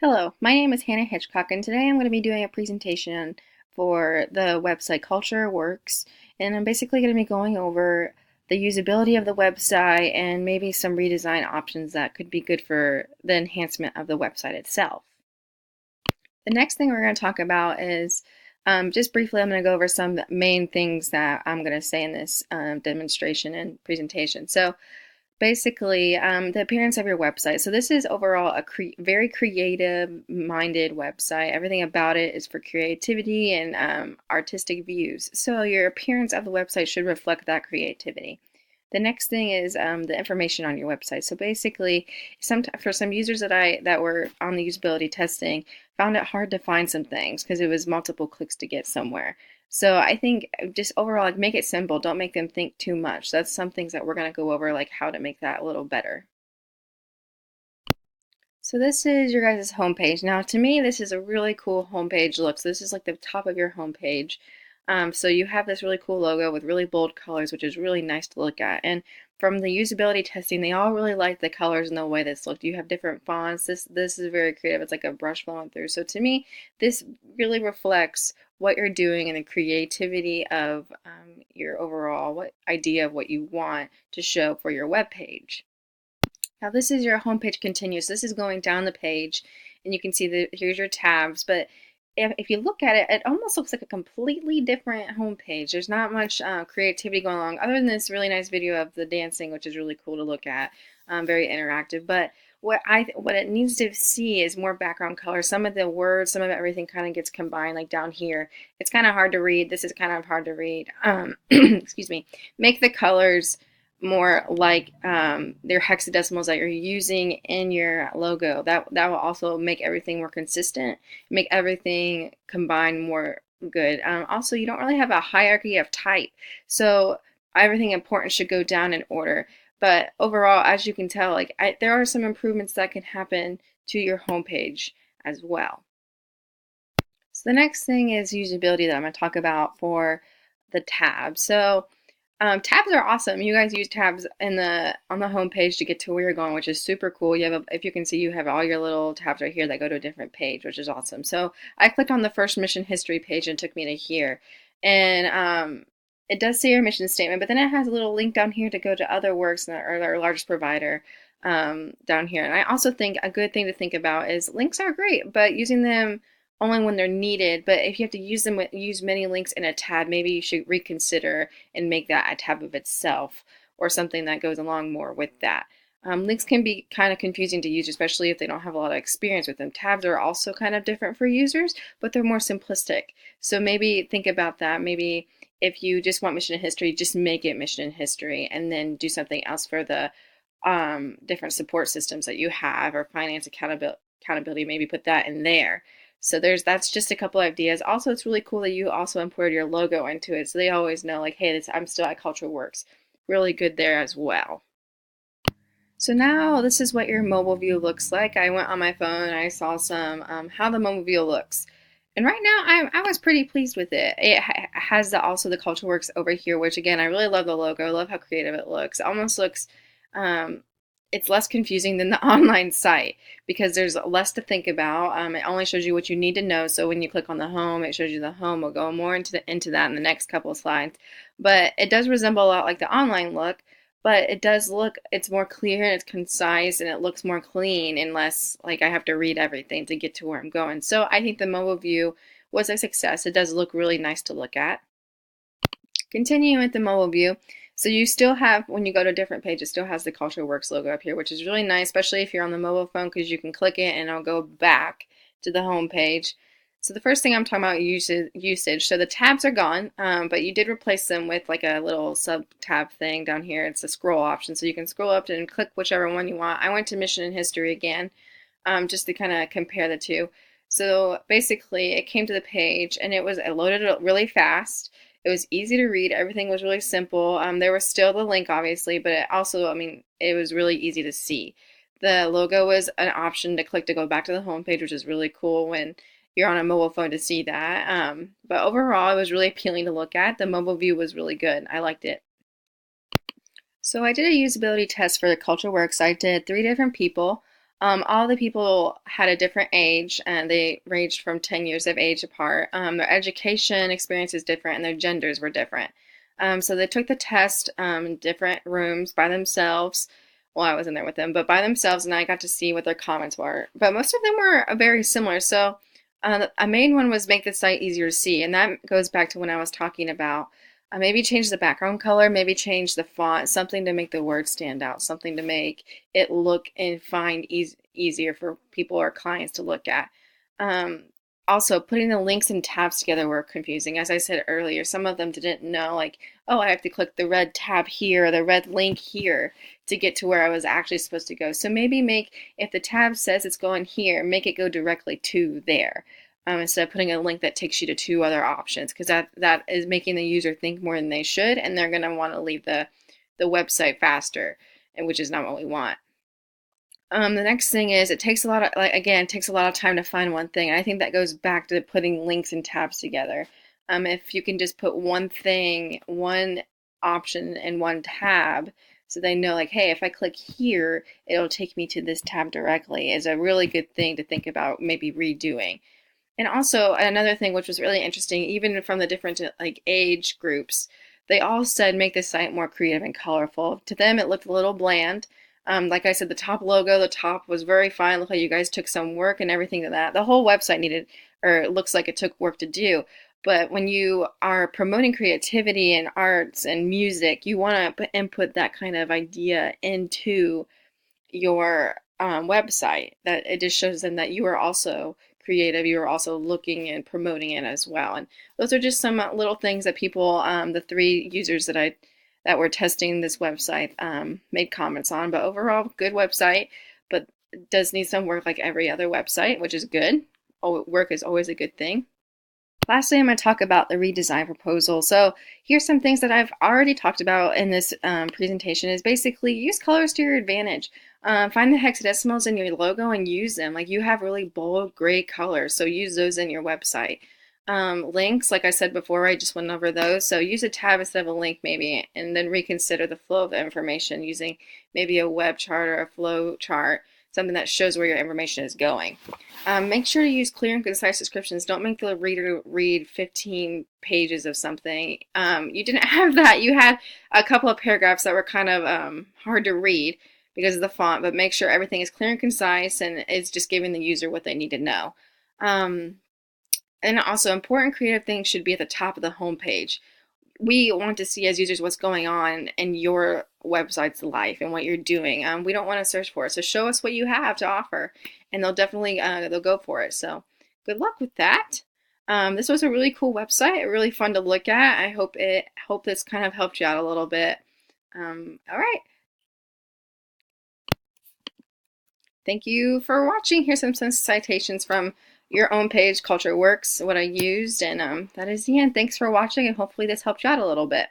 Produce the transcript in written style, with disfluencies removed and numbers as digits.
Hello, my name is Hannah Hitchcock, and today I'm going to be doing a presentation for the website Culture Works, and I'm basically going to be going over the usability of the website and maybe some redesign options that could be good for the enhancement of the website itself. The next thing we're going to talk about is just briefly, I'm going to go over some main things that I'm going to say in this demonstration and presentation. So basically, the appearance of your website. So this is overall a very creative-minded website. Everything about it is for creativity and artistic views. So your appearance of the website should reflect that creativity. The next thing is the information on your website. So basically, for some users that were on the usability testing, found it hard to find some things because it was multiple clicks to get somewhere. So I think just overall, like, make it simple. Don't make them think too much. That's some things that we're going to go over, like how to make that a little better. So this is your guys' homepage. Now, to me, this is a really cool homepage look. So this is like the top of your homepage. So you have this really cool logo with really bold colors, which is really nice to look at. And from the usability testing, they all really like the colors and the way this looked. You have different fonts. This is very creative. It's like a brush flowing through. So to me, this really reflects what you're doing and the creativity of your overall idea of what you want to show for your web page. Now this is your homepage continues. This is going down the page, and you can see that here's your tabs. But if you look at it, it almost looks like a completely different homepage. There's not much creativity going along, other than this really nice video of the dancing, which is really cool to look at, very interactive. But what it needs to see is more background color. Some of the words, some of everything kind of gets combined. Like down here, it's kind of hard to read. This is kind of hard to read. Excuse me. Make the colors more like their hexadecimals that you're using in your logo. That will also make everything more consistent, make everything combine more good. Also, you don't really have a hierarchy of type, so everything important should go down in order. But overall, as you can tell, there are some improvements that can happen to your homepage as well. So the next thing is usability that I'm going to talk about for the tabs. So tabs are awesome. You guys use tabs on the home page to get to where you're going, which is super cool. You have if you can see, you have all your little tabs right here that go to a different page, which is awesome. So I clicked on the first mission history page and it took me to here, and it does say your mission statement, but then it has a little link down here to go to other works or our largest provider down here. And I also think a good thing to think about is links are great, but using them only when they're needed. But if you have to use many links in a tab, maybe you should reconsider and make that a tab of itself or something that goes along more with that. Links can be kind of confusing to use, especially if they don't have a lot of experience with them. Tabs are also kind of different for users, but they're more simplistic. So maybe think about that. Maybe if you just want mission history, just make it mission history and then do something else for the different support systems that you have, or finance accountability, maybe put that in there. So that's just a couple ideas. Also, it's really cool that you also imported your logo into it, so they always know, like, hey, I'm still at Culture Works. Really good there as well. So now this is what your mobile view looks like. I went on my phone and I saw some how the mobile view looks. And right now I was pretty pleased with it. It has also the Culture Works over here, which again, I really love the logo. I love how creative it looks. It almost looks um, it's less confusing than the online site because there's less to think about. It only shows you what you need to know. So when you click on the home, it shows you the home. We'll go more into that in the next couple of slides. But it does resemble a lot like the online look, but it's more clear and it's concise and it looks more clean and less like I have to read everything to get to where I'm going. So I think the mobile view was a success. It does look really nice to look at. Continuing with the mobile view, so you still have, when you go to a different page, it still has the Culture Works logo up here, which is really nice, especially if you're on the mobile phone, because you can click it and it'll go back to the home page. So the first thing I'm talking about usage. So the tabs are gone, but you did replace them with like a little sub-tab thing down here. It's a scroll option, so you can scroll up and click whichever one you want. I went to Mission and History again, just to kind of compare the two. So basically, it came to the page and it loaded really fast. It was easy to read. Everything was really simple. There was still the link, obviously, but it also, I mean, it was really easy to see. The logo was an option to click to go back to the home page, which is really cool when you're on a mobile phone to see that. But overall, it was really appealing to look at. The mobile view was really good. I liked it. So I did a usability test for the Culture Works. I did 3 different people. All the people had a different age, and they ranged from 10 years of age apart. Their education experience is different, and their genders were different. So they took the test in different rooms by themselves. Well, I wasn't there with them, but by themselves, and I got to see what their comments were. But most of them were very similar. So a main one was make the site easier to see, and that goes back to when I was talking about maybe change the background color, maybe change the font, something to make the words stand out, something to make it look and find easier for people or clients to look at. Um, Also, putting the links and tabs together were confusing. As I said earlier, some of them didn't know, like, oh, I have to click the red tab here or the red link here to get to where I was actually supposed to go. So maybe make, if the tab says it's going here, make it go directly to there. Instead of putting a link that takes you to two other options, because that is making the user think more than they should, and they're going to want to leave the website faster, and which is not what we want. The next thing is it takes a lot of, like, again, it takes a lot of time to find one thing. And I think that goes back to putting links and tabs together. If you can just put one thing, one option in one tab, so they know, like, hey, if I click here, it'll take me to this tab directly, is a really good thing to think about maybe redoing. And also another thing which was really interesting, even from the different like age groups, they all said make the site more creative and colorful. To them, it looked a little bland. Like I said, the top logo, the top was very fine. Look like you guys took some work and everything to that. The whole website needed, or it looks like it took work to do. But when you are promoting creativity and arts and music, you want to input that kind of idea into your website. That it just shows them that you are also creative, you are also looking and promoting it as well. And those are just some little things that people, the three users that were testing this website, made comments on. But overall, good website, but it does need some work like every other website, which is good. Work is always a good thing. Lastly, I'm going to talk about the redesign proposal. So here's some things that I've already talked about in this presentation is basically use colors to your advantage. Find the hexadecimals in your logo and use them. Like, you have really bold gray colors, so use those in your website. Links, like I said before, I just went over those. So use a tab instead of a link maybe, and then reconsider the flow of the information using maybe a web chart or a flow chart, something that shows where your information is going. Make sure to use clear and concise descriptions. Don't make the reader read 15 pages of something. You didn't have that. You had a couple of paragraphs that were kind of hard to read because of the font, but make sure everything is clear and concise and it's just giving the user what they need to know. And also, important creative things should be at the top of the homepage. We want to see as users what's going on in your website's life and what you're doing. We don't want to search for it. So show us what you have to offer, and they'll definitely they'll go for it. So good luck with that. This was a really cool website, really fun to look at. I hope this kind of helped you out a little bit. All right. Thank you for watching. Here's some citations from your own page, Culture Works, what I used, and that is the end. Thanks for watching, and hopefully this helped you out a little bit.